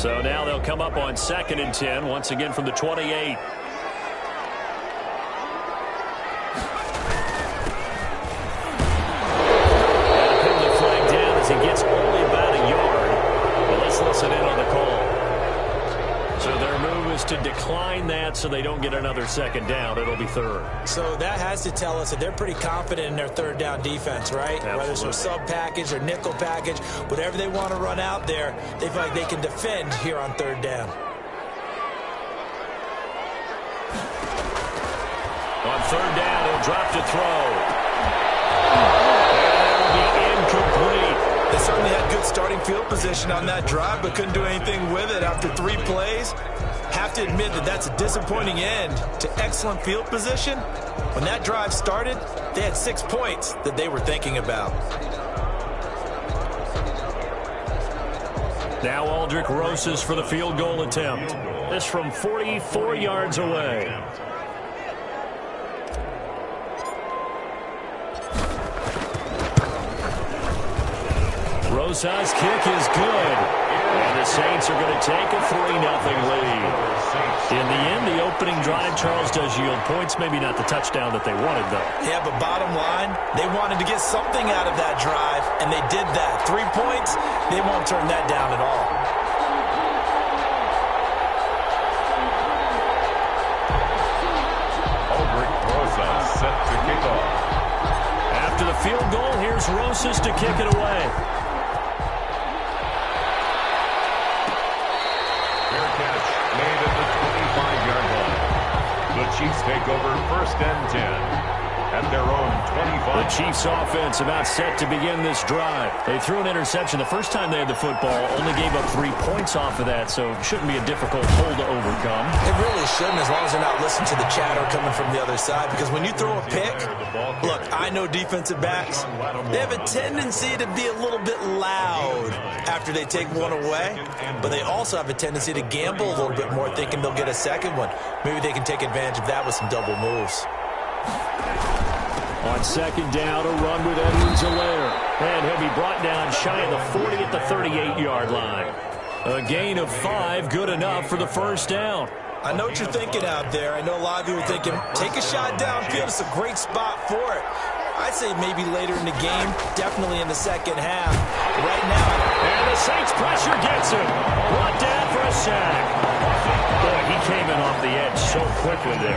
So now they'll come up on 2nd and 10, once again from the 28. He gets only about a yard. But let's listen in on the call. So their move is to decline that so they don't get another 2nd down. It'll be 3rd. So that has to tell us that they're pretty confident in their 3rd down defense, right? Absolutely. Whether it's a sub package or nickel package, whatever they want to run out there, they feel like they can defend here on 3rd down. On 3rd down, he'll drop to throw. And it'll be incomplete. They certainly had good starting field position on that drive, but couldn't do anything with it after 3 plays. Have to admit that that's a disappointing end to excellent field position. When that drive started, they had 6 points that they were thinking about. Now Aldrich Rosas for the field goal attempt. This from 44 yards away. Rosas' kick is good. And the Saints are going to take a 3-0 lead. In the end, the opening drive, Charles, does yield points. Maybe not the touchdown that they wanted, though. Yeah, but bottom line, they wanted to get something out of that drive, and they did that. 3 points, they won't turn that down at all. Aldrich Rosas set to kick off. After the field goal, here's Rosas to kick it away. Made at the 25-yard line. The Chiefs take over 1st and 10 at their own 25. The Chiefs offense about set to begin this drive. They threw an interception the first time they had the football, only gave up 3 points off of that, so it shouldn't be a difficult hole to overcome. It really shouldn't, as long as they're not listening to the chatter coming from the other side, because when you throw a pick, look, I know defensive backs, they have a tendency to be a little bit loud after they take one away, but they also have a tendency to gamble a little bit more, thinking they'll get a second one. Maybe they can take advantage of that with some double moves. On 2nd down, a run with Edwards-Helaire. And he'll be brought down shy of the 40 at the 38-yard line. A gain of 5, good enough for the 1st down. I know what you're thinking out there. I know a lot of you are thinking, take a shot downfield. It's a great spot for it. I'd say maybe later in the game, definitely in the 2nd half. Right now. And the Saints pressure gets him. Brought down for a sack. Boy, he came in off the edge so quickly there.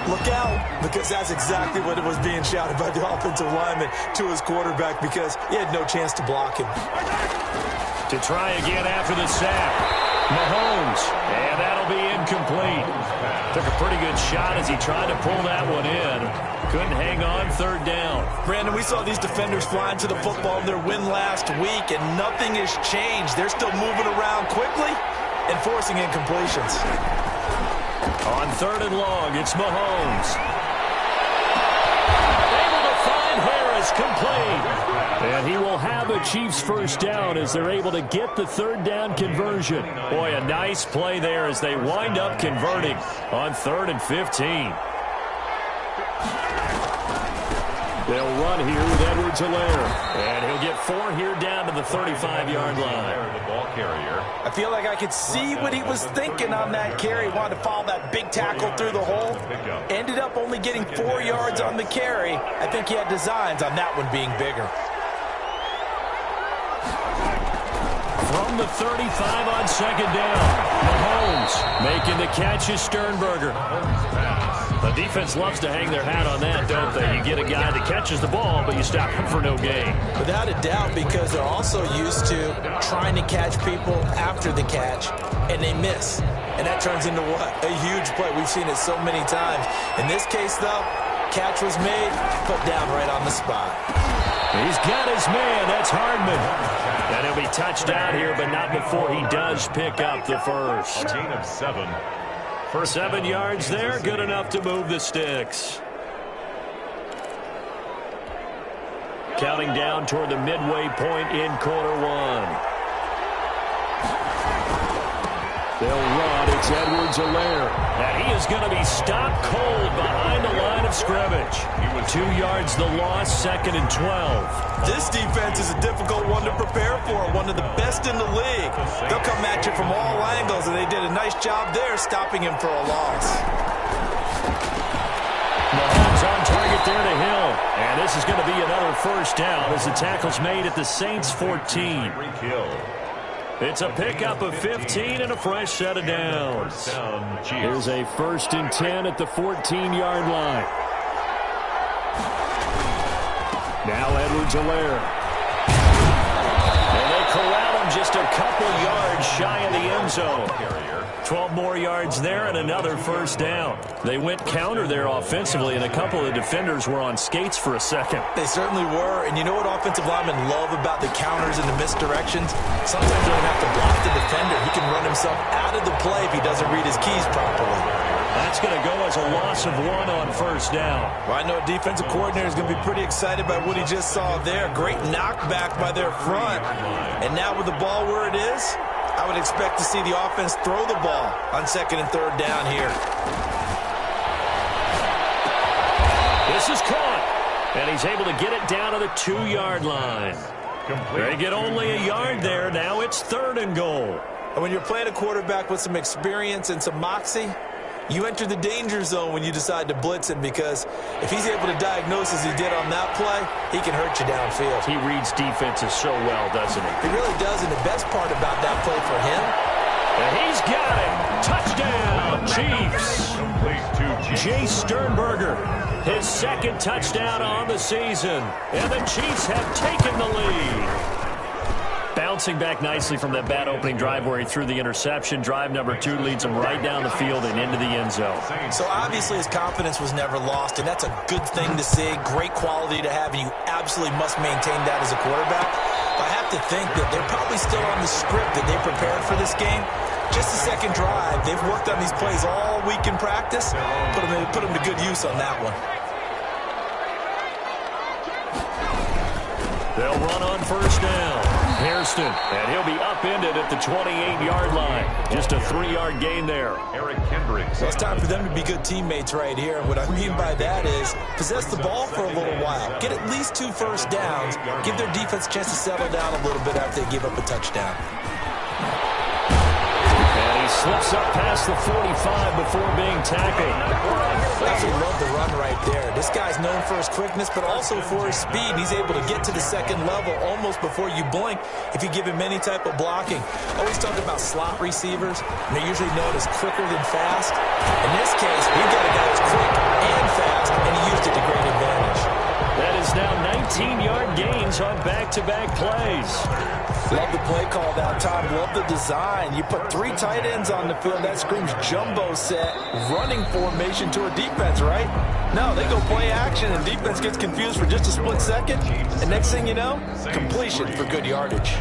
Look out, because that's exactly what it was being shouted by the offensive lineman to his quarterback, because he had no chance to block him. To try again after the sack. Mahomes, and that'll be incomplete. Took a pretty good shot as he tried to pull that one in. Couldn't hang on 3rd down. Brandon, we saw these defenders flying to the football in their win last week, and nothing has changed. They're still moving around quickly and forcing incompletions. On 3rd and long, it's Mahomes. Able to find Harris, complete. And he will have a Chiefs 1st down as they're able to get the 3rd down conversion. Boy, a nice play there as they wind up converting on 3rd and 15. They'll run here with Edwards-Helaire. And he'll get 4 here down to the 35-yard line. The ball carrier. I feel like I could see what he was thinking on that carry. Wanted to follow that big tackle through the hole. Ended up only getting 4 yards on the carry. I think he had designs on that one being bigger. From the 35 on 2nd down. Mahomes making the catch is Sternberger. The defense loves to hang their hat on that, don't they? You get a guy that catches the ball, but you stop him for no gain. Without a doubt, because they're also used to trying to catch people after the catch, and they miss. And that turns into what? A huge play. We've seen it so many times. In this case, though, catch was made, put down right on the spot. He's got his man. That's Hardman. And he'll be touched out here, but not before he does pick up the first. A gain of 7. For 7 yards there, good enough to move the sticks. Counting down toward the midway point in Q1. They'll run. It's Edwards-Helaire. And he is going to be stopped cold behind the line of scrimmage. 2 yards the loss, 2nd and 12. This defense is a difficult one to prepare for it, one of the best in the league. They'll come at you from all angles, and they did a nice job there stopping him for a loss. Mahomes on target there to Hill. And this is going to be another first down as the tackle's made at the Saints' 14. It's a pickup of 15 and a fresh set of downs. Here's a 1st and 10 at the 14-yard line. Now Edwards-Helaire. And they corral him just a couple yards shy of the end zone. 12 more yards there and another first down. They went counter there offensively, and a couple of defenders were on skates for a second. They certainly were, and you know what offensive linemen love about the counters and the misdirections? Sometimes you don't have to block the defender. He can run himself out of the play if he doesn't read his keys properly. That's going to go as a loss of 1 on first down. Well, I know a defensive coordinator is going to be pretty excited by what he just saw there. Great knockback by their front. And now with the ball where it is, I would expect to see the offense throw the ball on 2nd and 3rd down here. This is caught, and he's able to get it down to the 2-yard line. They get only a yard there. Now it's 3rd and goal. And when you're playing a quarterback with some experience and some moxie, you enter the danger zone when you decide to blitz him, because if he's able to diagnose as he did on that play, he can hurt you downfield. He reads defenses so well, doesn't he? He really does, and the best part about that play for him, and he's got it. Touchdown, Chiefs. Jay Sternberger, his 2nd touchdown on the season, and the Chiefs have taken the lead. Bouncing back nicely from that bad opening drive where he threw the interception. Drive number 2 leads him right down the field and into the end zone. So obviously his confidence was never lost, and that's a good thing to see. Great quality to have, and you absolutely must maintain that as a quarterback. But I have to think that they're probably still on the script that they prepared for this game. Just the 2nd drive. They've worked on these plays all week in practice. Put them to good use on that one. They'll run on first down. Hairston, and he'll be upended at the 28-yard line. Just a 3-yard gain there. Eric Kendricks. So it's time for them to be good teammates right here. And what I mean by that is possess the ball for a little while. Get at least 2 first downs. Give their defense a chance to settle down a little bit after they give up a touchdown. And he slips up past the 45 before being tackled. Absolutely love the run right there. This guy's known for his quickness, but also for his speed. He's able to get to the 2nd level almost before you blink if you give him any type of blocking. Always talk about slot receivers, and they're usually known as quicker than fast. In this case, we've got a guy who's quick and fast, and he used it to great advantage. That is now 19-yard gains on back-to-back plays. Love the play call that time. Love the design. You put 3 tight ends on the field. That screams jumbo set, running formation to a defense, right? No, they go play action, and defense gets confused for just a split second. And next thing you know, completion for good yardage.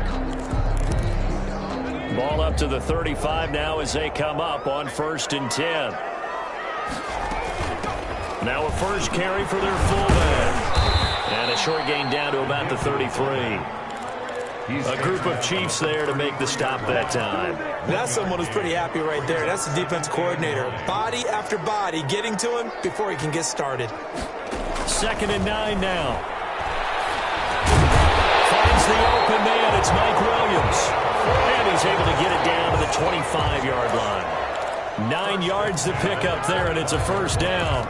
Ball up to the 35 now as they come up on 1st and 10. Now a first carry for their fullback. And a short gain down to about the 33. A group of Chiefs there to make the stop that time. That's someone who's pretty happy right there. That's the defense coordinator. Body after body getting to him before he can get started. 2nd and 9 now. Finds the open man. It's Mike Williams. And he's able to get it down to the 25-yard line. 9 yards to pick up there, and it's a first down.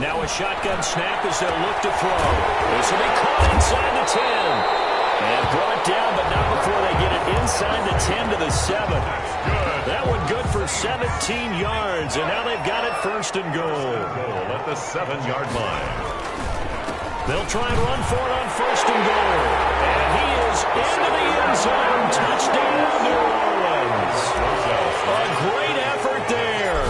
Now a shotgun snap as they'll look to throw. This will be caught inside the 10. And brought down, but not before they get it inside the 10 to the 7. That one good for 17 yards, and now they've got it 1st and goal. At the 7-yard line. They'll try and run for it on 1st and goal. And he is into the end zone. Touchdown, New Orleans. A great effort there.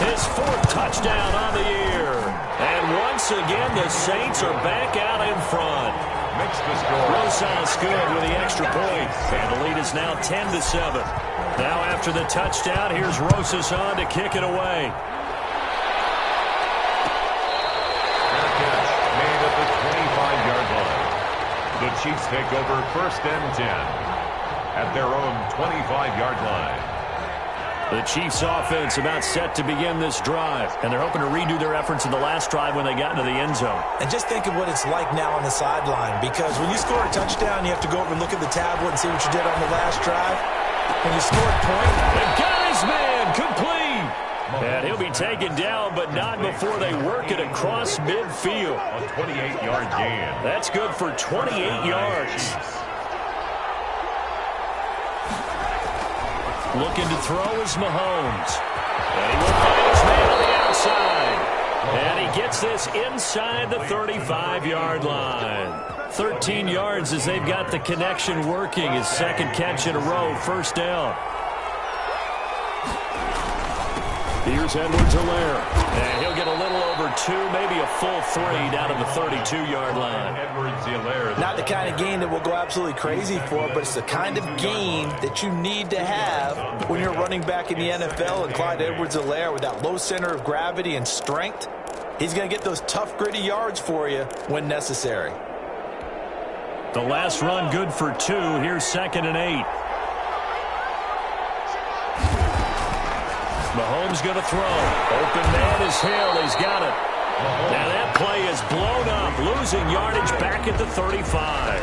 His 4th touchdown on the year. And once again, the Saints are back out in front. Makes the score. Rosas good with the extra point. And the lead is now 10-7. Now after the touchdown, here's Rosas on to kick it away. Fair catch made at the 25-yard line. The Chiefs take over 1st and 10. at their own 25-yard line. The Chiefs offense about set to begin this drive, and they're hoping to redo their efforts in the last drive when they got into the end zone. And just think of what it's like now on the sideline, because when you score a touchdown, you have to go over and look at the tablet and see what you did on the last drive. When you score a point, they've got his man complete. And he'll be taken down, but not before they work it across midfield. A 28-yard gain. That's good for 28 yards. Looking to throw is Mahomes. And he will find his man on the outside. And he gets this inside the 35-yard line. 13 yards as they've got the connection working. His second catch in a row, first down. Here's Edwards-Helaire. And he'll get a little over 2, maybe a full 3 down to the 32-yard line. Edwards-Helaire. not the kind of game that we'll go absolutely crazy for, but it's the kind of game that you need to have when you're running back in the NFL. And Clyde Edwards-Helaire, with that low center of gravity and strength, he's going to get those tough, gritty yards for you when necessary. The last run good for 2. Here's 2nd and 8. Mahomes going to throw. Open man is Hill. He's got it. Now that play is blown up, losing yardage back at the 35.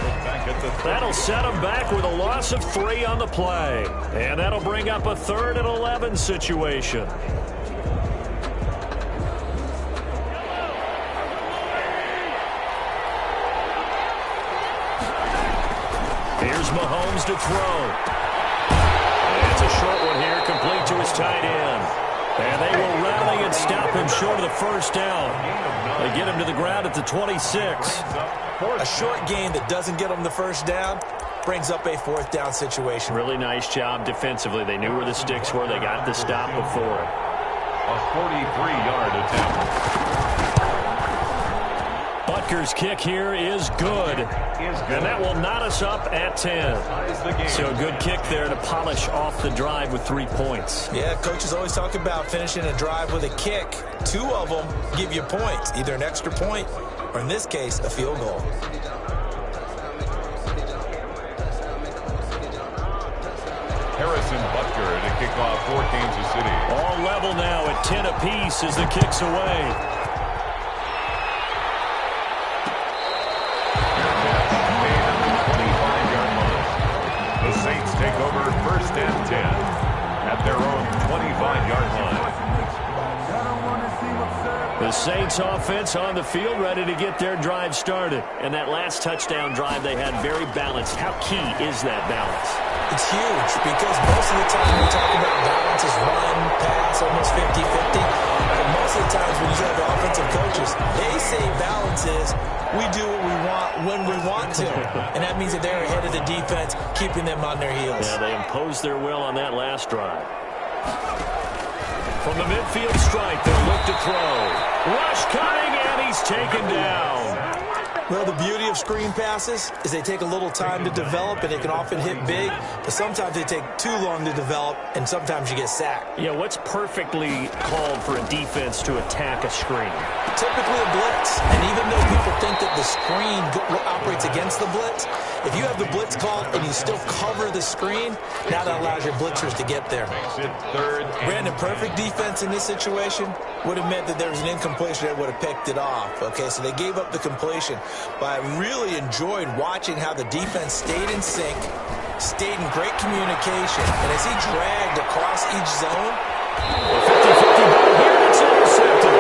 That'll set him back with a loss of 3 on the play. And that'll bring up a 3rd and 11 situation. Here's Mahomes to throw. And it's a short one here, complete to his tight end. And they will rally and stop him short of the first down. They get him to the ground at the 26. A short gain that doesn't get them the first down brings up a 4th down situation. Really nice job defensively. They knew where the sticks were. They got the stop before it. A 43-yard attempt. Butker's kick here is good. And that will knot us up at 10. So a good kick there to polish off the drive with 3 points. Yeah, coaches always talk about finishing a drive with a kick. 2 of them give you points, either an extra point or, in this case, a field goal. Harrison Butker to kick off for Kansas City. All level now at 10 apiece as the kick's away. The Saints take over 1st and 10 at their own 25-yard line. The Saints offense on the field, ready to get their drive started. And that last touchdown drive they had very balanced. How key is that balance? It's huge because most of the time we talk about balance is run, pass, almost 50-50. But most of the times when you have the offensive coaches, they say balance is we do what we want when we want to. And that means that they're ahead of the defense, keeping them on their heels. Yeah, they imposed their will on that last drive. From the midfield strike, they'll look to throw. Rush coming, and he's taken down. Well, the beauty of screen passes is they take a little time to develop, and they can often hit big, but sometimes they take too long to develop, and sometimes you get sacked. Yeah, what's perfectly called for a defense to attack a screen? Typically a blitz, and even though people think that the screen operates against the blitz, if you have the blitz called and you still cover the screen, now that allows your blitzers to get there. Makes it 3rd. Brandon, perfect defense in this situation would have meant that there was an incompletion that would have picked it off. Okay, so they gave up the completion. But I really enjoyed watching how the defense stayed in sync, stayed in great communication, and as he dragged across each zone, A 50-50 ball here, it's intercepted.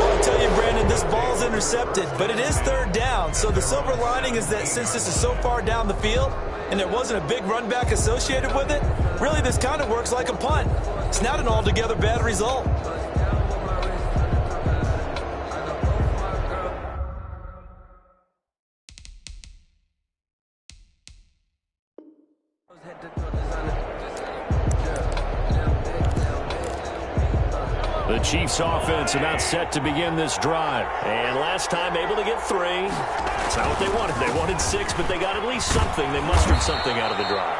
I'll tell you, Brandon, this ball's intercepted, but it is 3rd down. So the silver lining is that since this is so far down the field and there wasn't a big run back associated with it, really this kind of works like a punt. It's not an altogether bad result. The Chiefs offense about set to begin this drive. And last time able to get 3. That's not what they wanted. They wanted 6, but they got at least something. They mustered something out of the drive.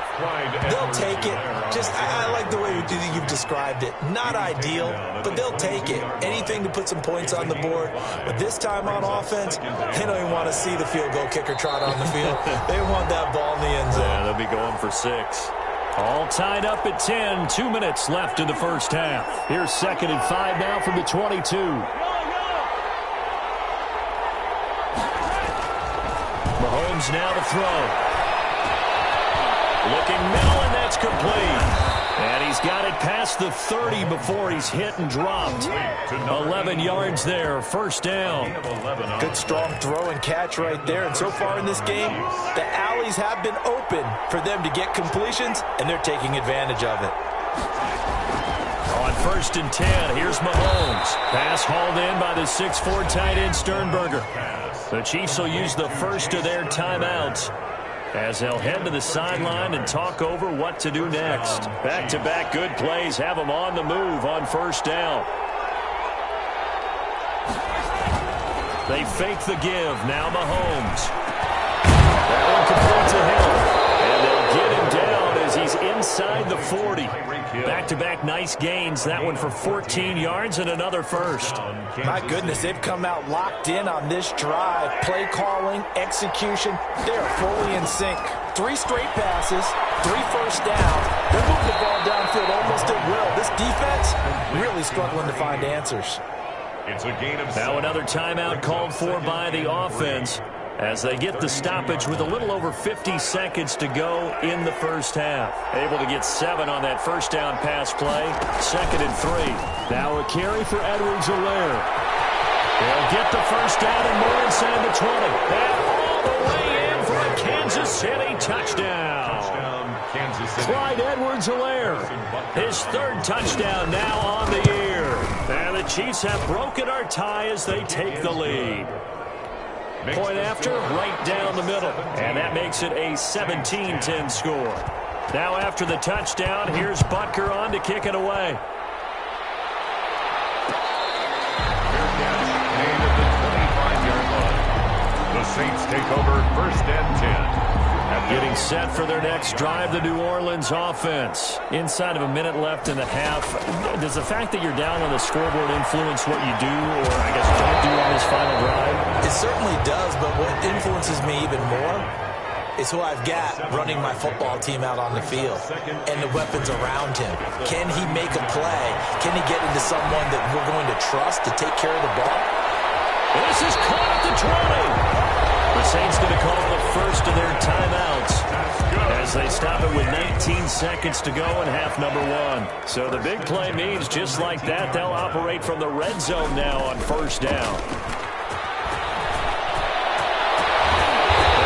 They'll take it. I like the way you've described it. Not ideal, but they'll take it. Anything to put some points on the board. But this time on offense, they don't even want to see the field goal kicker trot on the field. They want that ball in the end zone. Yeah, they'll be going for 6. All tied up at 10. 2 minutes left in the first half. Here's 2nd and 5 now from the 22. Mahomes now to throw. Looking middle, and that's complete. And he's got it past the 30 before he's hit and dropped. 11 yards there, first down. Good strong throw and catch right there. And so far in this game, the alleys have been open for them to get completions, and they're taking advantage of it. On 1st and 10, here's Mahomes. Pass hauled in by the 6'4" tight end Sternberger. The Chiefs will use the first of their timeouts as they'll head to the sideline and talk over what to do next. Back-to-back good plays have them on the move on 1st down. They fake the give. Now Mahomes. That one complete to him. And they'll get him down as he's inside the 40. Back-to-back nice gains. That one for 14 yards and another first. My goodness, they've come out locked in on this drive. Play calling, execution, they're fully in sync. 3 straight passes, 3 first downs. They're moving the ball downfield almost at will. This defense really struggling to find answers. It's a gain of now another timeout called for by the offense as they get the stoppage with a little over 50 seconds to go in the first half. Able to get 7 on that first down pass play. 2nd and 3. Now a carry for Edwards-Helaire. They'll get the first down and more inside the 20. And all the way in for a Kansas City touchdown. Kansas City. Clyde Edwards-Helaire. His 3rd touchdown now on the year. And the Chiefs have broken our tie as they take the lead. Point after, right down the middle. And that makes it a 17-10 score. Now after the touchdown, here's Butker on to kick it away. Made at the 25-yard line. The Saints take over 1st and 10. Getting set for their next drive, the New Orleans offense. Inside of a minute left in the half. Does the fact that you're down on the scoreboard influence what you do, or I guess don't do on this final drive? It certainly does, but what influences me even more is who I've got running my football team out on the field and the weapons around him. Can he make a play? Can he get into someone that we're going to trust to take care of the ball? This is caught at the 20. The Saints going to call the first of their timeouts as they stop it with 19 seconds to go in half number 1. So the big play means just like that, they'll operate from the red zone now on 1st down.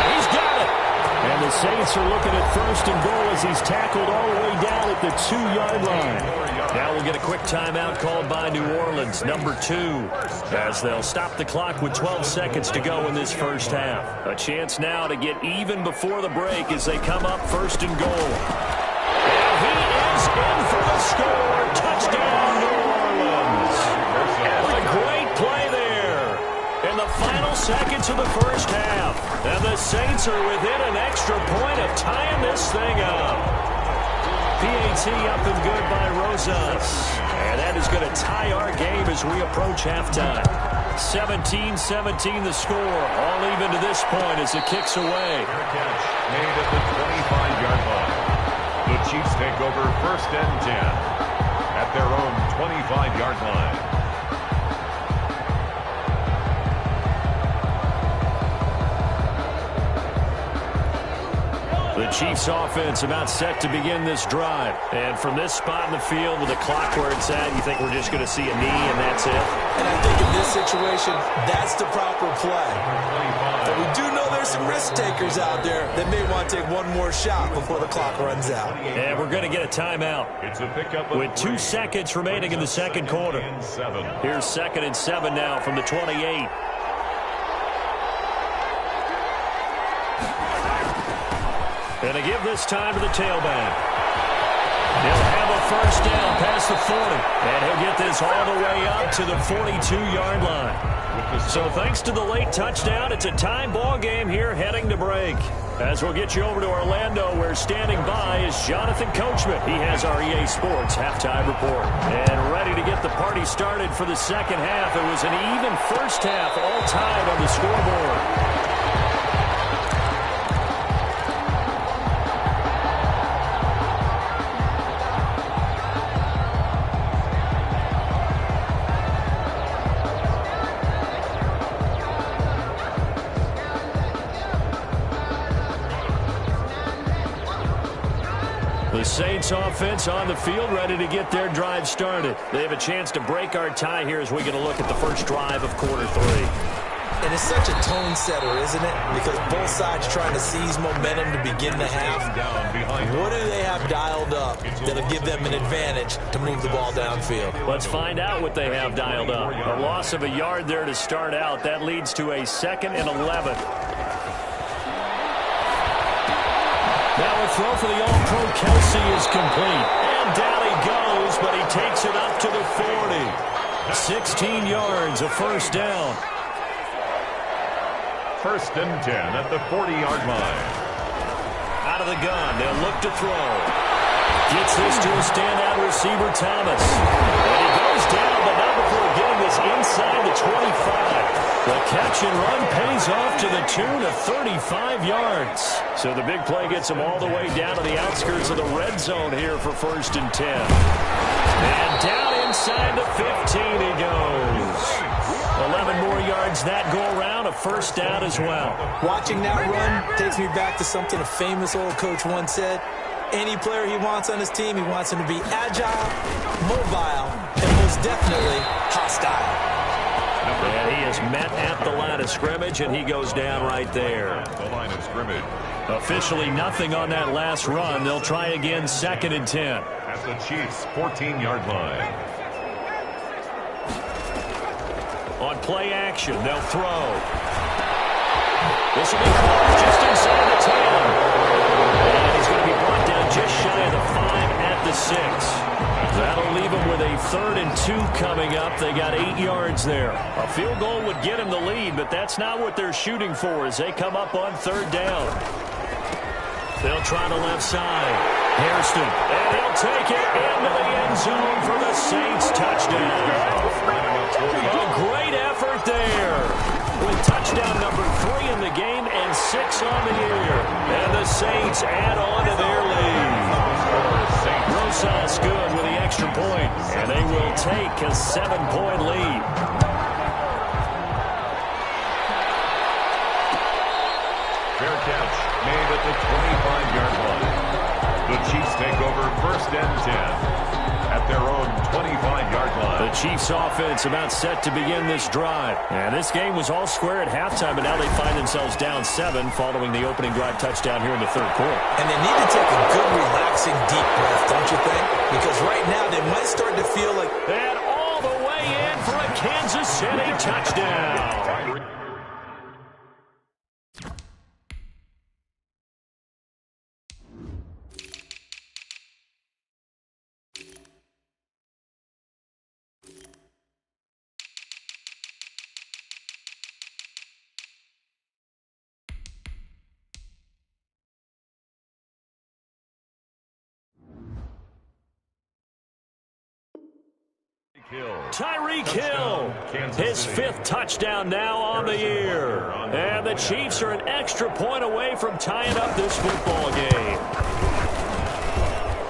He's got it. And the Saints are looking at 1st and goal as he's tackled all the way down at the 2-yard line. Now we'll get a quick timeout called by New Orleans, number 2, as they'll stop the clock with 12 seconds to go in this first half. A chance now to get even before the break as they come up 1st and goal. And he is in for the score. Touchdown, New Orleans. And a great play there in the final seconds of the first half. And the Saints are within an extra point of tying this thing up. PAT up and good by Rosas. And that is going to tie our game as we approach halftime. 17-17 the score. All even to this point as it kicks away. Catch made at the 25-yard line. The Chiefs take over 1st and 10 at their own 25-yard line. The Chiefs offense about set to begin this drive. And from this spot in the field with the clock where it's at, you think we're just going to see a knee and that's it? And I think in this situation, that's the proper play. But we do know there's some risk takers out there that may want to take one more shot before the clock runs out. And we're going to get a timeout. It's a pickup with 2 seconds remaining in the second quarter. Here's 2nd and 7 now from the 28. And to give this time to the tailback. He'll have a first down past the 40. And he'll get this all the way up to the 42-yard line. So thanks to the late touchdown, it's a tie ball game here heading to break. As we'll get you over to Orlando, where standing by is Jonathan Coachman. He has our EA Sports halftime report. And ready to get the party started for the second half. It was an even first half, all tied on the scoreboard. The Saints offense on the field, ready to get their drive started. They have a chance to break our tie here as we get a look at the first drive of quarter 3. And it's such a tone setter, isn't it? Because both sides trying to seize momentum to begin the half. What do they have dialed up that'll give them an advantage to move the ball downfield? Let's find out what they have dialed up. A loss of a yard there to start out. That leads to a 2nd and 11. Now a throw for the All-Pro Kelsey is complete. And down he goes, but he takes it up to the 40. 16 yards, a first down. 1st and 10 at the 40-yard line. Out of the gun, they'll look to throw. Gets this to a standout receiver, Thomas. And he goes down, but not before getting this inside the 25. The catch and run pays off to the tune of 35 yards. So the big play gets him all the way down to the outskirts of the red zone here for 1st and 10. And down inside the 15 he goes. 11 more yards that go around, a first down as well. Watching that run takes me back to something a famous old coach once said. Any player he wants on his team, he wants him to be agile, mobile, and most definitely hostile. And he is met at the line of scrimmage, and he goes down right there. The line of scrimmage. Officially nothing on that last run. They'll try again, 2nd and 10. At the Chiefs' 14-yard line. On play action, they'll throw. This will be close, just inside the 10. And he's going to be brought down just shy of the 5 at the 6. That'll leave him with a 3rd and 2 coming up. They got 8 yards there. A field goal would get him the lead, but that's not what they're shooting for as they come up on 3rd down. They'll try the left side. Hairston, and he'll take it into the end zone for the Saints touchdown. A great effort there with touchdown number 3 in the game and 6 on the year. And the Saints add on to their lead. Rosas good with the extra point, and they will take a 7-point lead. Fair catch made at the 25-yard line. The Chiefs take over 1st and 10 at their own 25-yard line. The Chiefs offense about set to begin this drive. And this game was all square at halftime, but now they find themselves down 7 following the opening drive touchdown here in the 3rd quarter. And they need to take a good, relaxing, deep breath, don't you think? Because right now they might start to feel like... And all the way in for a Kansas City touchdown. Tyreek Hill, his 5th touchdown now on the year. And the Chiefs are an extra point away from tying up this football game.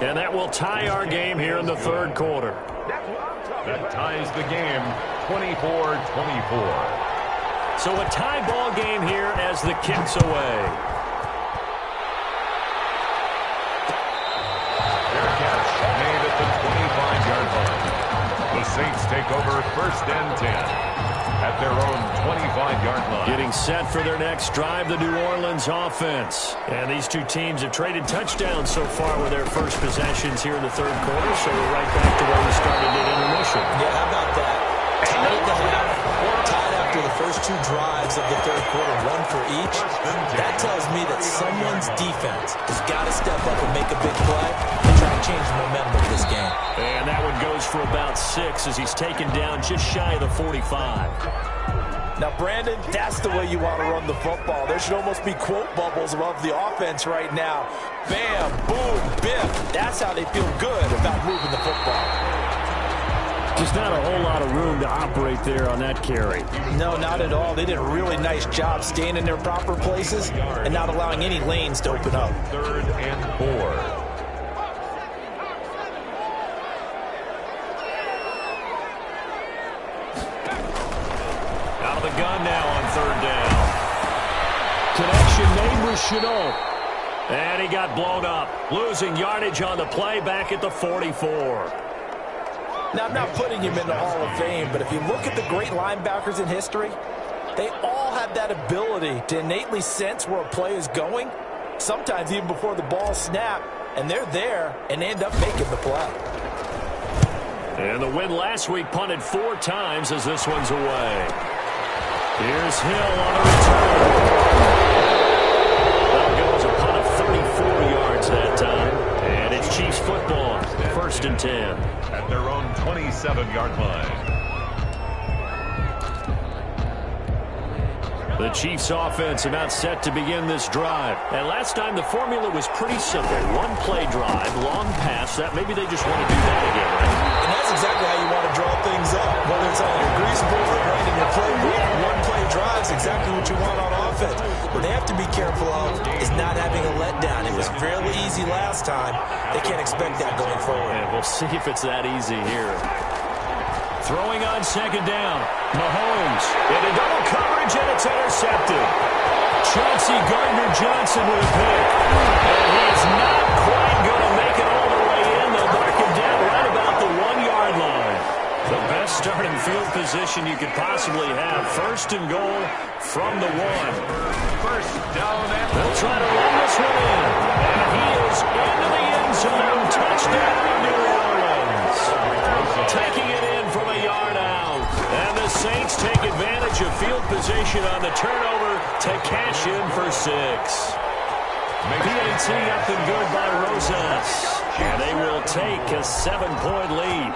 And that will tie our game here in the 3rd quarter. That ties the game 24-24. So a tie ball game here as the kick's away. Fair catch made at the 25-yard line. The Saints take over 1st and 10 at their own 25-yard line. Getting set for their next drive, the New Orleans offense. And these two teams have traded touchdowns so far with their first possessions here in the 3rd quarter, so we're right back to where we started at intermission. Yeah, how about that? Tied at the half, tied after the first first two drives of the third quarter, one for each, that tells me that someone's defense has got to step up and make a big play and try to change the momentum of this game. And that one goes for about 6 as he's taken down just shy of the 45. Now, Brandon, that's the way you want to run the football. There should almost be quote bubbles above the offense right now. Bam, boom, biff. That's how they feel good about moving the football. Just not a whole lot of room to operate there on that carry. No, not at all. They did a really nice job staying in their proper places and not allowing any lanes to open up. 3rd and 4. The gun now on 3rd down. Connection made with Chenault. And he got blown up. Losing yardage on the play back at the 44. Now, I'm not putting him in the Hall of Fame, but if you look at the great linebackers in history, they all have that ability to innately sense where a play is going, sometimes even before the ball snapped, and they're there and end up making the play. And the win last week punted 4 times as this one's away. Here's Hill on the return. That goes a punt of 34 yards that time. And it's Chiefs football, 1st and 10. At their own 27-yard line. The Chiefs offense about set to begin this drive. And last time the formula was pretty simple. 1-play drive, long pass. That maybe they just want to do that again, right? And that's exactly how you want to draw things up. Whether it's on your grease board, right in your playbook, 1-play drive is exactly what you want on offense. What they have to be careful of is not having a letdown. It was fairly easy last time. They can't expect that going forward. And we'll see if it's that easy here. Throwing on 2nd down. Mahomes into double coverage, and it's intercepted. Chauncey Gardner-Johnson with a pick. And he's not quite going to make it all the way in. They'll mark him down right about the 1-yard line. The best starting field position you could possibly have. 1st and goal from the 1. 1st down and they'll try to run this one in. And he is into the end zone. Touchdown, New Orleans. Taking it in from a yard out. And the Saints take advantage of field position on the turnover to cash in for 6. PAT up and good by Rosas. And they will take a 7-point lead.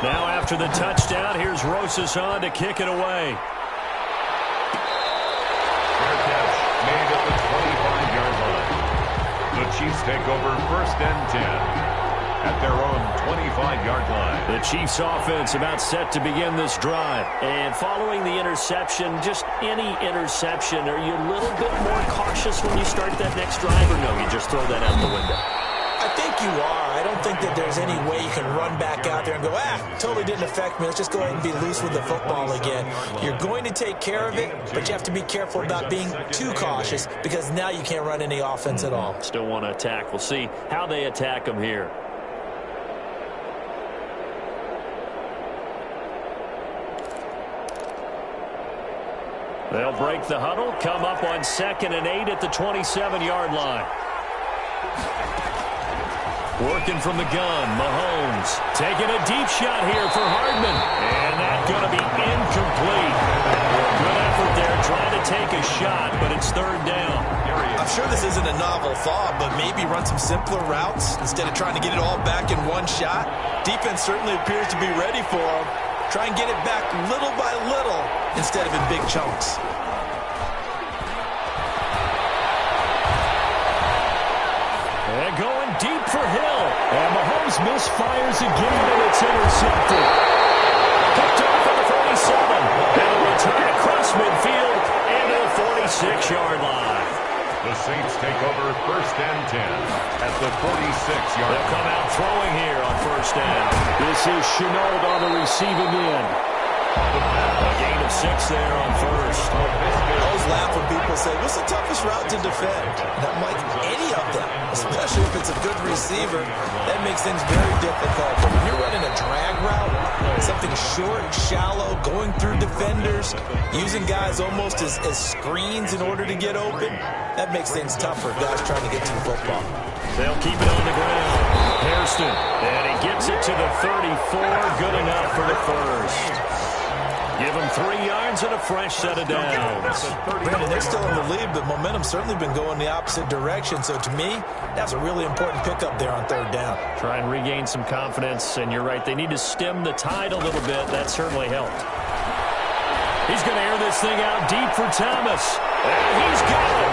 Now after the touchdown, here's Rosas on to kick it away. Fair catch made at the 25-yard line. The Chiefs take over 1st and 10. At their own 25-yard line. The Chiefs offense about set to begin this drive. And following the interception, just any interception, are you a little bit more cautious when you start that next drive, or no, you just throw that out the window? I think you are. I don't think that there's any way you can run back out there and go, totally didn't affect me. Let's just go ahead and be loose with the football again. You're going to take care of it, but you have to be careful about being too cautious because now you can't run any offense at all. Still want to attack. We'll see how they attack them here. They'll break the huddle, come up on 2nd and 8 at the 27-yard line. Working from the gun, Mahomes taking a deep shot here for Hardman. And that's going to be incomplete. Good effort there trying to take a shot, but it's 3rd down. I'm sure this isn't a novel thought, but maybe run some simpler routes instead of trying to get it all back in one shot. Defense certainly appears to be ready for them. Try and get it back little by little instead of in big chunks. And going deep for Hill. And Mahomes misfires again, and it's intercepted. Picked off at the 47. And a return across midfield and to the 46-yard line. The Saints take over 1st and 10 at the 46-yard line. They'll come out throwing here on 1st down. This is Chenault on the receiving end. A gain of 6 there on 1st. I always laugh when people say, what's the toughest route to defend? And I'm like, any of them, especially if it's a good receiver. That makes things very difficult. But when you're running a drag route, something short, shallow, going through defenders, using guys almost as screens in order to get open, that makes things tough for guys trying to get to the football. They'll keep it on the ground. Hairston, and he gets it to the 34. Good enough for the 1st. Give them 3 yards and a fresh set of downs. Brandon, they're still in the lead, but momentum's certainly been going the opposite direction. So to me, that's a really important pickup there on 3rd down. Try and regain some confidence, and you're right. They need to stem the tide a little bit. That certainly helped. He's going to air this thing out deep for Thomas. And he's got it.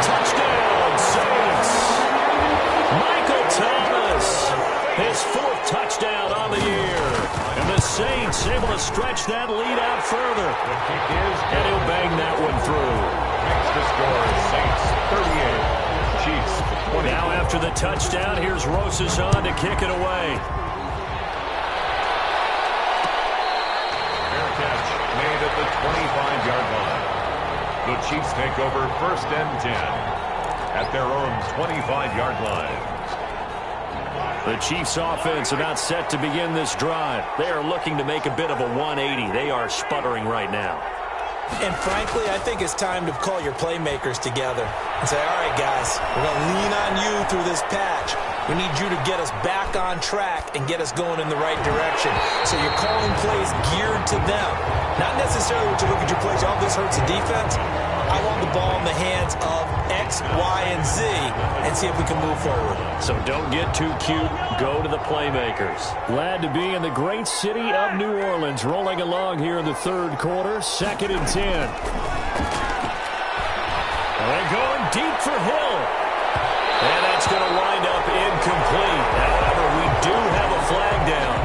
Touchdown, Saints. Michael Thomas, his 4th touchdown on the year. And the Saints able to stretch that lead out further. And he'll bang that one through. Makes the score Saints 38, Chiefs 20. Now after the touchdown, here's Rosas on to kick it away. Fair catch made at the 25-yard line. The Chiefs take over 1st and 10 at their own 25-yard line. The Chiefs offense about set to begin this drive. They are looking to make a bit of a 180. They are sputtering right now. And frankly, I think it's time to call your playmakers together and say, all right, guys, we're going to lean on you through this patch. We need you to get us back on track and get us going in the right direction. So you're calling plays geared to them. Not necessarily what you look at your plays, oh, this hurts the defense. I want the ball in the hands of X, Y, and Z and see if we can move forward. So don't get too cute. Go to the playmakers. Glad to be in the great city of New Orleans. Rolling along here in the 3rd quarter. 2nd and 10. They're going deep for Hill. And that's going to wind up incomplete. However, we do have a flag down.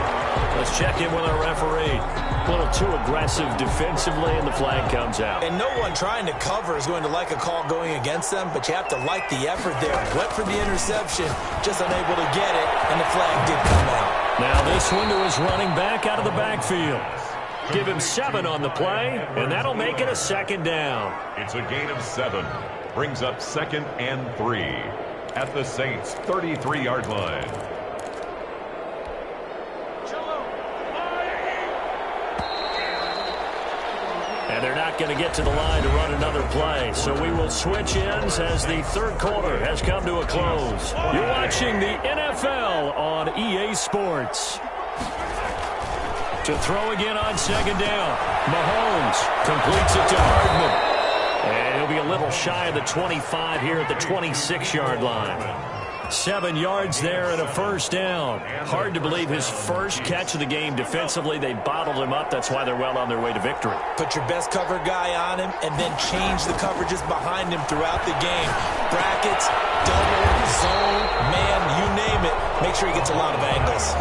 Let's check in with our referee. A little too aggressive defensively, and the flag comes out. And no one trying to cover is going to like a call going against them, but you have to like the effort there. Went for the interception, just unable to get it, and the flag did come out. Now this one to his running back out of the backfield. Give him 7 on the play, and that'll make it a 2nd down. It's a gain of 7. Brings up 2nd and 3 at the Saints' 33-yard line. And they're not going to get to the line to run another play. So we will switch ends as the 3rd quarter has come to a close. You're watching the NFL on EA Sports. To throw again on 2nd down. Mahomes completes it to Hardman. And he'll be a little shy of the 25 here at the 26-yard line. 7 yards there and a 1st down. Hard to believe his first catch of the game defensively. They bottled him up. That's why they're well on their way to victory. Put your best cover guy on him and then change the coverages behind him throughout the game. Brackets, double, zone, man, you name it. Make sure he gets a lot of angles.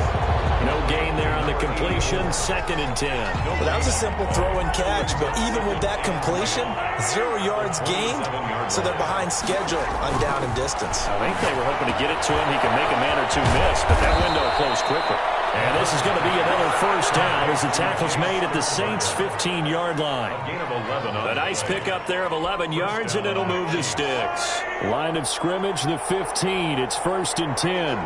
No gain there on the completion. 2nd and 10. Well, that was a simple throw and catch, but even with that completion, 0 yards gained, so they're behind schedule on down and distance. I think they were hoping to get it to him. He can make a man or two miss, but that window closed quickly. And this is going to be another 1st down as the tackle's made at the Saints' 15-yard line. A nice pickup there of 11 yards, and it'll move the sticks. Line of scrimmage, the 15. It's 1st and 10.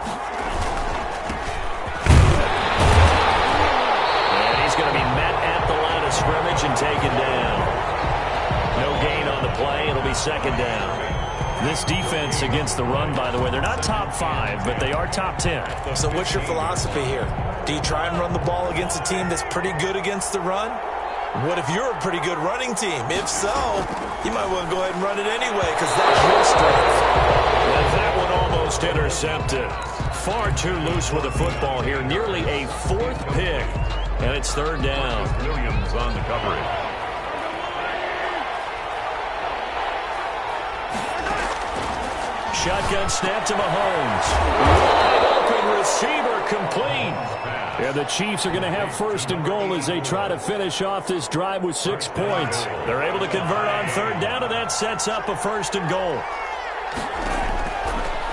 Going to be met at the line of scrimmage and taken down. No gain on the play. It'll be 2nd down. This defense against the run, by the way, they're not top 5, but they are top 10. So what's your philosophy here? Do you try and run the ball against a team that's pretty good against the run? What if you're a pretty good running team? If so, you might want to go ahead and run it anyway because that's your strength. And that one almost intercepted. Far too loose with the football here. Nearly a 4th pick. And it's 3rd down. Williams on the coverage. Shotgun snap to Mahomes. Wide open receiver complete. And the Chiefs are going to have 1st and goal as they try to finish off this drive with 6 points. They're able to convert on 3rd down, and that sets up a 1st and goal.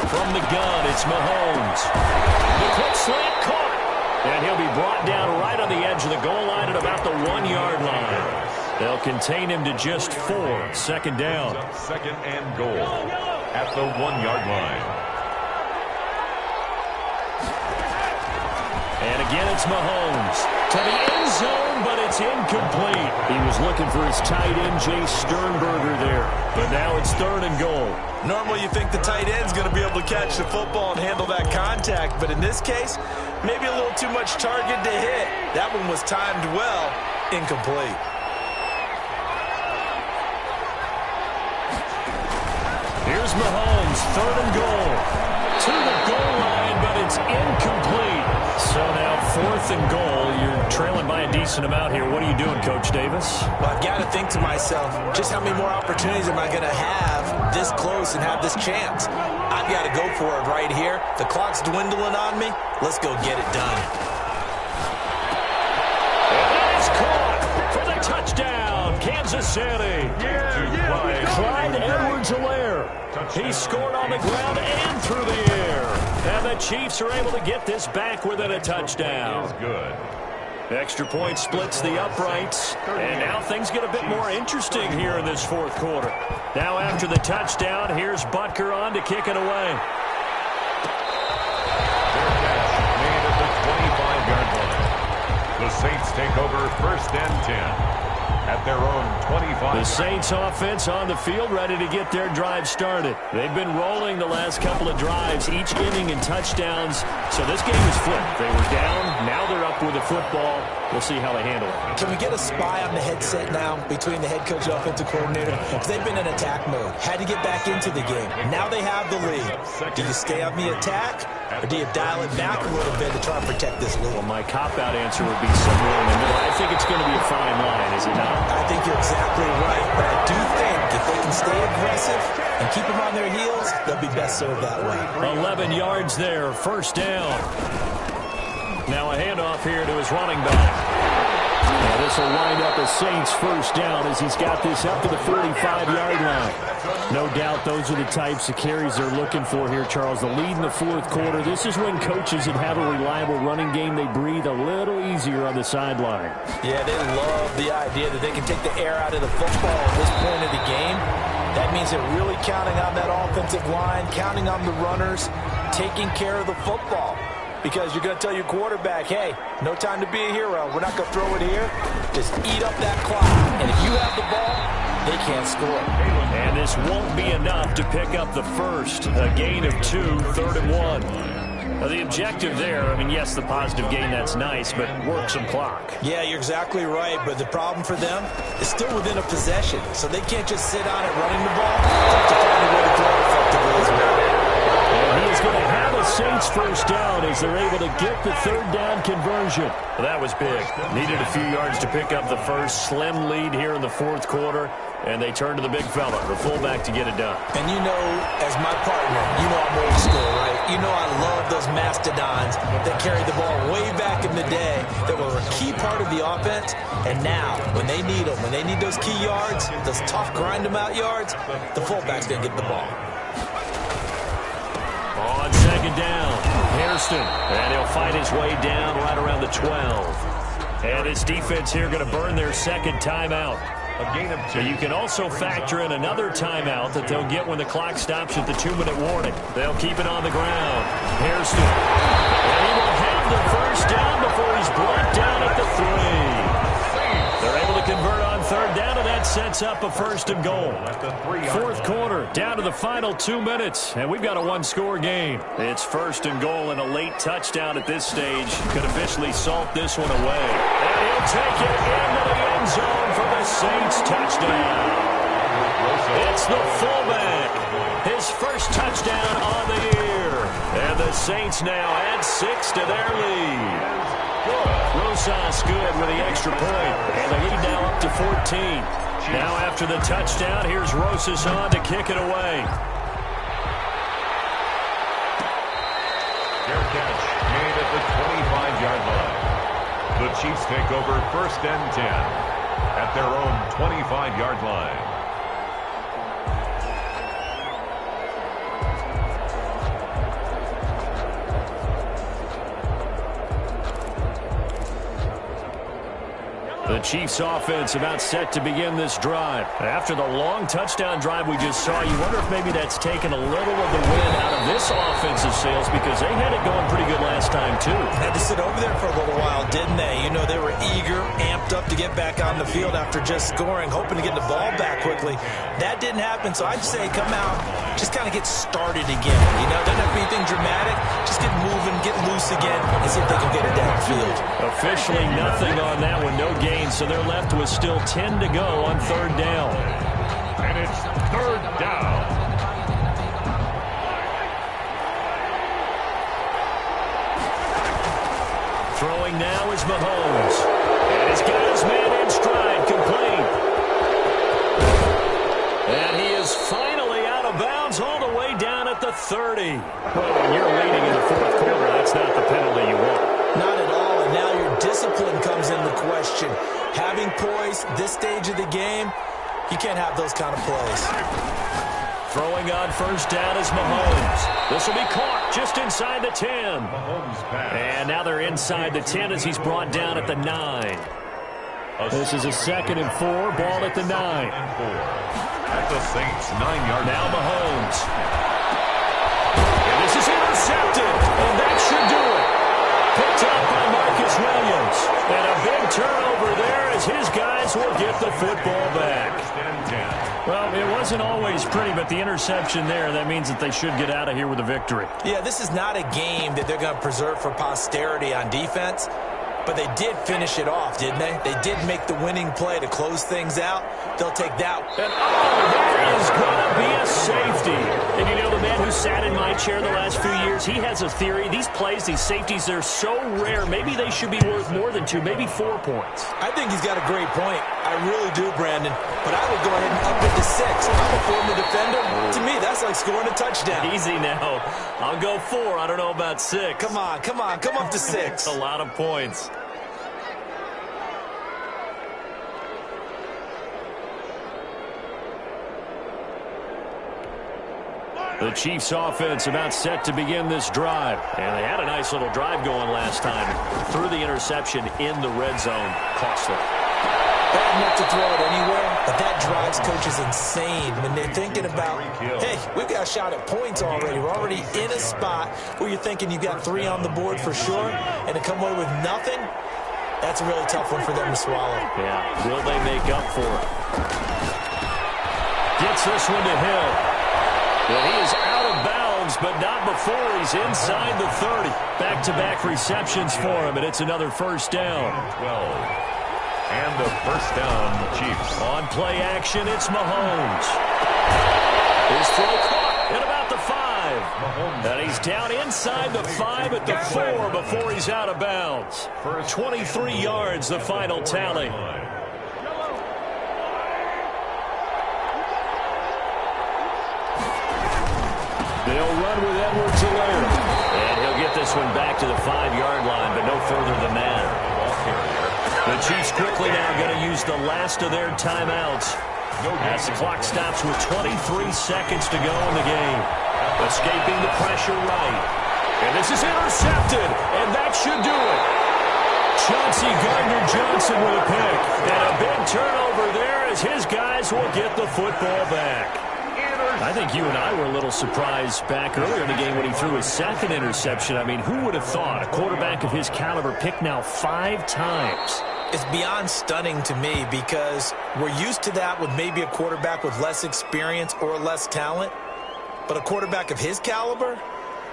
From the gun, it's Mahomes. The quick slant caught. And he'll be brought down right on the edge of the goal line at about the 1-yard line. They'll contain him to just 4. 2nd down. 2nd and goal at the 1-yard line. And again, it's Mahomes to the end zone, but it's incomplete. He was looking for his tight end, Jay Sternberger there. But now it's 3rd and goal. Normally you think the tight end's going to be able to catch the football and handle that contact, but in this case, maybe a little too much target to hit. That one was timed well, incomplete. Here's Mahomes, 3rd and goal. To the goal line, but it's incomplete. So now 4th and goal. You're trailing by a decent amount here. What are you doing, Coach Davis? Well, I've got to think to myself, just how many more opportunities am I going to have this close and have this chance? I've got to go for it right here. The clock's dwindling on me. Let's go get it done. And that is caught for the touchdown, Kansas City. Clyde Edwards-Helaire. He scored on the ground and through the air. And the Chiefs are able to get this back within a touchdown. Good. Extra point splits the uprights. And now things get a bit more interesting here in this 4th quarter. Now after the touchdown, here's Butker on to kick it away. Made at the 25-yard line. The Saints take over 1st and 10. At their own 25. The Saints offense on the field, ready to get their drive started. They've been rolling the last couple of drives, each inning in touchdowns. So this game is flipped. They were down. Now they're up with the football. We'll see how they handle it. Can we get a spy on the headset now between the head coach and offensive coordinator? Because they've been in attack mode. Had to get back into the game. Now they have the lead. Do you stay on the attack, or do you dial it back a little bit to try and protect this lead? Well, my cop-out answer would be somewhere in the middle. I think it's going to be a fine line, is it not? I think you're exactly right, but I do think if they can stay aggressive and keep them on their heels, they'll be best served that way. 11 yards there, 1st down. Now a handoff here to his running back. Now this will wind up a Saints 1st down as he's got this up to the 45-yard line. No doubt those are the types of carries they're looking for here, Charles. The lead in the 4th quarter. This is when coaches that have a reliable running game, they breathe a little easier on the sideline. Yeah, they love the idea that they can take the air out of the football at this point of the game. That means they're really counting on that offensive line, counting on the runners, taking care of the football. Because you're going to tell your quarterback, hey, no time to be a hero. We're not going to throw it here. Just eat up that clock. And if you have the ball, they can't score. And this won't be enough to pick up the first. A gain of 2, 3rd and 1. Now the objective there, I mean, yes, the positive gain, that's nice, but work some clock. Yeah, you're exactly right. But the problem for them is still within a possession. So they can't just sit on it running the ball. They have to find a way to throw it effectively as well. And he is going to have a Saints 1st down as they're able to get the 3rd down conversion. Well, that was big. Needed a few yards to pick up the first. Slim lead here in the 4th quarter. And they turn to the big fella, the fullback, to get it done. And you know, as my partner, you know I'm old school, right? You know I love those mastodons that carried the ball way back in the day that were a key part of the offense. And now, when they need them, when they need those key yards, those tough grind-them-out yards, the fullback's going to get the ball. On 2nd down, Hairston. And he'll fight his way down right around the 12. And his defense here going to burn their 2nd timeout. A gain of 2. You can also factor in another timeout that they'll get when the clock stops at the 2-minute warning. They'll keep it on the ground. Hairston. And he will have the 1st down before he's brought down at the 3. They're able to convert on 3rd down, and that sets up a 1st and goal. 4th quarter, down to the final 2 minutes, and we've got a 1-score game. It's 1st and goal, and a late touchdown at this stage could officially salt this one away. And he'll take it into the end zone for the Saints touchdown. It's the fullback. His 1st touchdown on the year. And the Saints now add 6 to their lead. Rosas good with the extra point. And the lead now up to 14. Now after the touchdown, here's Rosas on to kick it away. Fair catch made at the 25-yard line. The Chiefs take over 1st and 10 at their own 25-yard line. The Chiefs offense about set to begin this drive. After the long touchdown drive we just saw, you wonder if maybe that's taken a little of the wind out of this Chiefs' offensive sales because they had it going pretty good last time, too. Had to sit over there for a little while, didn't they? You know, they were eager, amped up to get back on the field after just scoring, hoping to get the ball back quickly. That didn't happen, so I'd say come out, just kind of get started again. You know, doesn't have to be anything dramatic. Just get moving, get loose again, and see if they can get it downfield. Officially nothing on that one, no gain, so they're left with still 10 to go on third down. And it's third down. Throwing now is Mahomes. And he's got his man in stride, complete. And he is finally out of bounds all the way down at the 30. Well, when you're leading in the fourth quarter, that's not the penalty you want. Not at all, and now your discipline comes into question. Having poise this stage of the game, you can't have those kind of plays. Throwing on first down is Mahomes. This will be caught just inside the 10. And now they're inside the 10 as he's brought down at the 9. This is a 2nd and 4, ball at the 9. At the Saints' 9-yard line. Now Mahomes. And this is intercepted, and that should do it. Picked up by Marcus Williams. And a big turnover there as his guys will get the football back. Well, it wasn't always pretty, but the interception there, that means that they should get out of here with a victory. Yeah, this is not a game that they're going to preserve for posterity on defense, but they did finish it off, didn't they? They did make the winning play to close things out. They'll take that. And that is going to be a safety. And you know, the man who sat in my chair the last few years, he has a theory. These plays, these safeties, they're so rare. Maybe they should be worth more than 2, maybe 4 points. I think he's got a great point. I really do, Brandon. But I would go ahead and up it to 6. I'm a former defender. To me, that's like scoring a touchdown. Easy now. I'll go 4. I don't know about 6. Come on. Come up to 6. A lot of points. The Chiefs offense about set to begin this drive. And they had a nice little drive going last time. Threw the interception in the red zone. Costly. Bad enough to throw it anywhere, but that drives coaches insane when they're thinking about, hey, we've got a shot at points already. We're already in a spot where you're thinking you've got 3 on the board for sure, and to come away with nothing, that's a really tough one for them to swallow. Yeah, will they make up for it? Gets this one to Hill. Well, he is out of bounds, but not before he's inside the 30. Back-to-back receptions for him, and it's another first down. 12. And the first down, Chiefs. On play action, it's Mahomes. His throw caught at about the 5. And he's down inside the 5 at the 4 before he's out of bounds. 23 yards, the final tally. They'll run with Edwards-Helaire. And he'll get this one back to the 5-yard line, but no further than that. The Chiefs quickly now going to use the last of their timeouts as the clock stops with 23 seconds to go in the game. Escaping the pressure right. And this is intercepted, and that should do it. Chauncey Gardner-Johnson with a pick. And a big turnover there as his guys will get the football back. I think you and I were a little surprised back earlier in the game when he threw his 2nd interception. I mean, who would have thought a quarterback of his caliber picked now 5 times? It's beyond stunning to me because we're used to that with maybe a quarterback with less experience or less talent. But a quarterback of his caliber,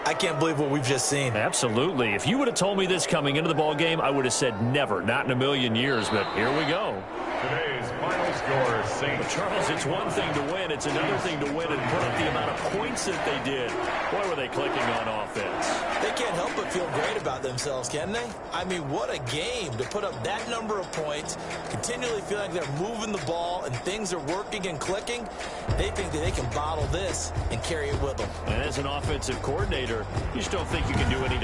I can't believe what we've just seen. Absolutely. If you would have told me this coming into the ball game, I would have said never, not in a million years. But here we go. Today's final score, Saints. Charles, it's one thing to win. It's another thing to win and put up the amount of points that they did. Boy, were they clicking on offense. They can't help but feel great about themselves, can they? I mean, what a game to put up that number of points, continually feel like they're moving the ball and things are working and clicking. They think that they can bottle this and carry it with them. And as an offensive coordinator, you just don't think you can do anything.